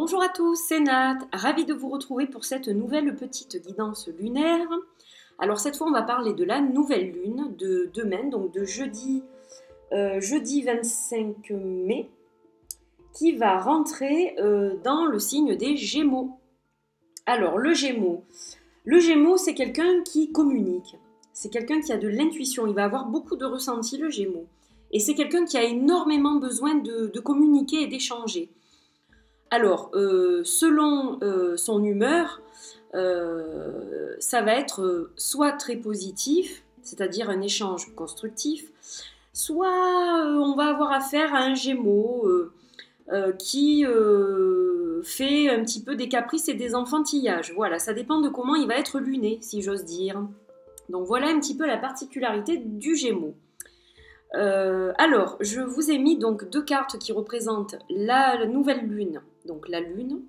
Bonjour à tous, c'est Nat, ravie de vous retrouver pour cette nouvelle petite guidance lunaire. Alors cette fois on va parler de la nouvelle lune de demain, donc de jeudi 25 mai, qui va rentrer dans le signe des Gémeaux. Alors le Gémeaux c'est quelqu'un qui communique, c'est quelqu'un qui a de l'intuition, il va avoir beaucoup de ressenti le Gémeaux. Et c'est quelqu'un qui a énormément besoin de communiquer et d'échanger. Alors, selon son humeur, ça va être soit très positif, c'est-à-dire un échange constructif, soit on va avoir affaire à un Gémeaux qui fait un petit peu des caprices et des enfantillages. Voilà, ça dépend de comment il va être luné, si j'ose dire. Donc voilà un petit peu la particularité du Gémeaux. Alors, je vous ai mis donc deux cartes qui représentent la nouvelle lune, donc la lune,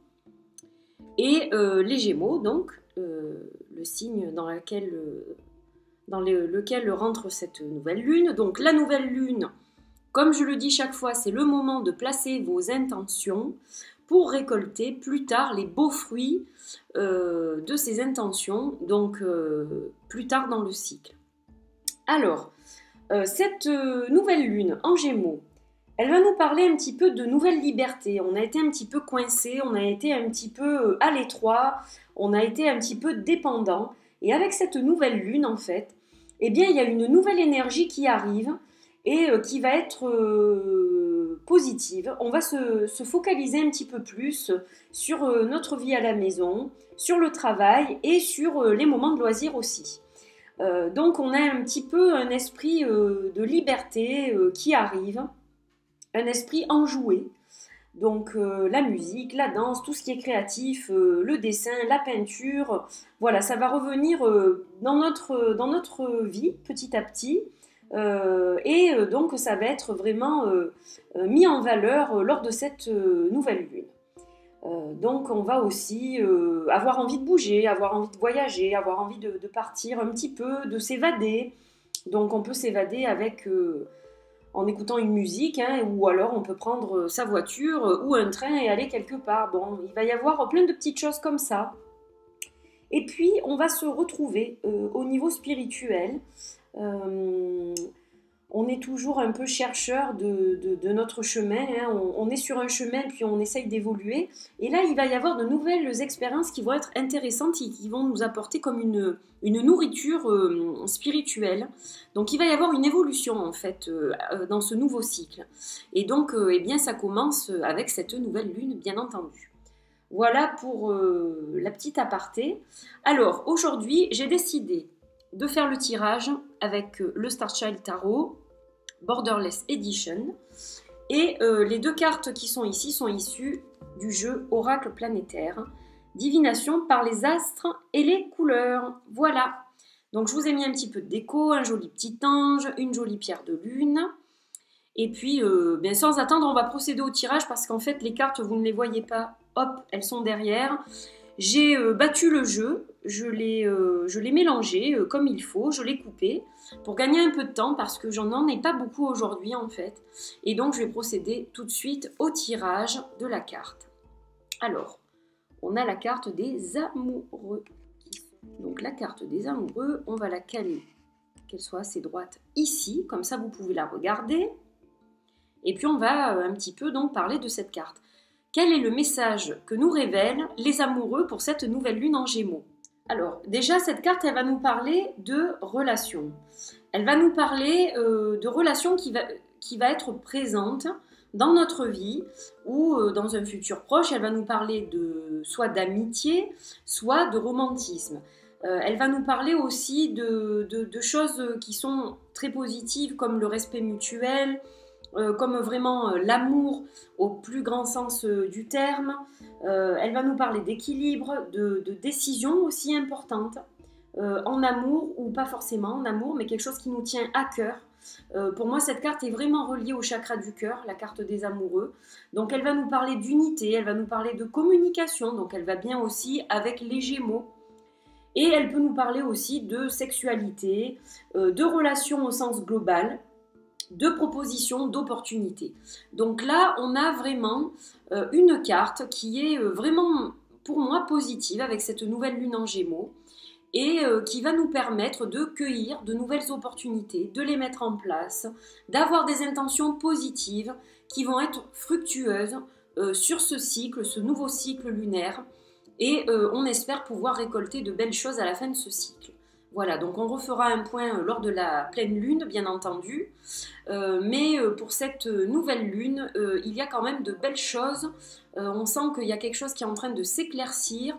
et les Gémeaux, donc le signe dans lequel rentre cette nouvelle lune. Donc la nouvelle lune, comme je le dis chaque fois, c'est le moment de placer vos intentions pour récolter plus tard les beaux fruits de ces intentions, donc plus tard dans le cycle. Alors, cette nouvelle lune en Gémeaux, elle va nous parler un petit peu de nouvelle liberté. On a été un petit peu coincé, on a été un petit peu à l'étroit, on a été un petit peu dépendant. Et avec cette nouvelle lune, en fait, eh bien, il y a une nouvelle énergie qui arrive et qui va être positive. On va se focaliser un petit peu plus sur notre vie à la maison, sur le travail et sur les moments de loisirs aussi. Donc on a un petit peu un esprit de liberté qui arrive, un esprit enjoué. Donc la musique, la danse, tout ce qui est créatif, le dessin, la peinture, voilà, ça va revenir dans notre vie petit à petit. Donc ça va être vraiment mis en valeur lors de cette nouvelle lune. Donc on va aussi avoir envie de bouger, avoir envie de voyager, avoir envie de partir un petit peu, de s'évader. Donc on peut s'évader en écoutant une musique, hein, ou alors on peut prendre sa voiture ou un train et aller quelque part. Bon, il va y avoir plein de petites choses comme ça. Et puis on va se retrouver au niveau spirituel. On est toujours un peu chercheur de notre chemin, hein. On est sur un chemin puis on essaye d'évoluer. Et là, il va y avoir de nouvelles expériences qui vont être intéressantes et qui vont nous apporter comme une nourriture spirituelle. Donc il va y avoir une évolution en fait dans ce nouveau cycle. Et donc, eh bien, ça commence avec cette nouvelle lune, bien entendu. Voilà pour la petite aparté. Alors, aujourd'hui, j'ai décidé de faire le tirage avec le Starchild Tarot Borderless Edition. Et les deux cartes qui sont ici sont issues du jeu Oracle planétaire, divination par les astres et les couleurs. Voilà. Donc je vous ai mis un petit peu de déco, un joli petit ange, une jolie pierre de lune. Et puis, bien sans attendre, on va procéder au tirage parce qu'en fait, les cartes, vous ne les voyez pas. Hop, elles sont derrière. J'ai battu le jeu, je l'ai mélangé comme il faut, je l'ai coupé pour gagner un peu de temps parce que j'en ai pas beaucoup aujourd'hui en fait. Et donc je vais procéder tout de suite au tirage de la carte. Alors, on a la carte des amoureux. Donc la carte des amoureux, on va la caler, qu'elle soit assez droite ici, comme ça vous pouvez la regarder. Et puis on va un petit peu donc parler de cette carte. Quel est le message que nous révèlent les amoureux pour cette nouvelle lune en Gémeaux? Alors, déjà, cette carte, elle va nous parler de relations. Elle va nous parler de relations qui va être présente dans notre vie ou dans un futur proche. Elle va nous parler soit d'amitié, soit de romantisme. Elle va nous parler aussi de choses qui sont très positives comme le respect mutuel, comme vraiment l'amour au plus grand sens du terme. Elle va nous parler d'équilibre, de décisions aussi importantes, en amour ou pas forcément en amour, mais quelque chose qui nous tient à cœur. Pour moi, cette carte est vraiment reliée au chakra du cœur, la carte des amoureux. Donc elle va nous parler d'unité, elle va nous parler de communication, donc elle va bien aussi avec les Gémeaux. Et elle peut nous parler aussi de sexualité, de relations au sens global. de propositions, d'opportunités. Donc là, on a vraiment une carte qui est vraiment, pour moi, positive avec cette nouvelle lune en Gémeaux et qui va nous permettre de cueillir de nouvelles opportunités, de les mettre en place, d'avoir des intentions positives qui vont être fructueuses sur ce cycle, ce nouveau cycle lunaire, et on espère pouvoir récolter de belles choses à la fin de ce cycle. Voilà, donc on refera un point lors de la pleine lune, bien entendu, mais pour cette nouvelle lune, il y a quand même de belles choses. On sent qu'il y a quelque chose qui est en train de s'éclaircir.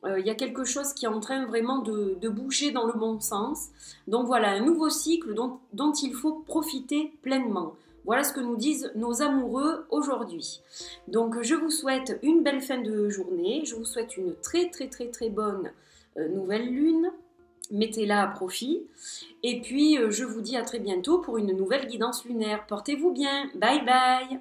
Il y a quelque chose qui est en train vraiment de bouger dans le bon sens. Donc voilà, un nouveau cycle dont il faut profiter pleinement. Voilà ce que nous disent nos amoureux aujourd'hui. Donc je vous souhaite une belle fin de journée. Je vous souhaite une très très très très bonne nouvelle lune. Mettez-la à profit. Et puis je vous dis à très bientôt pour une nouvelle guidance lunaire. Portez-vous bien. Bye bye.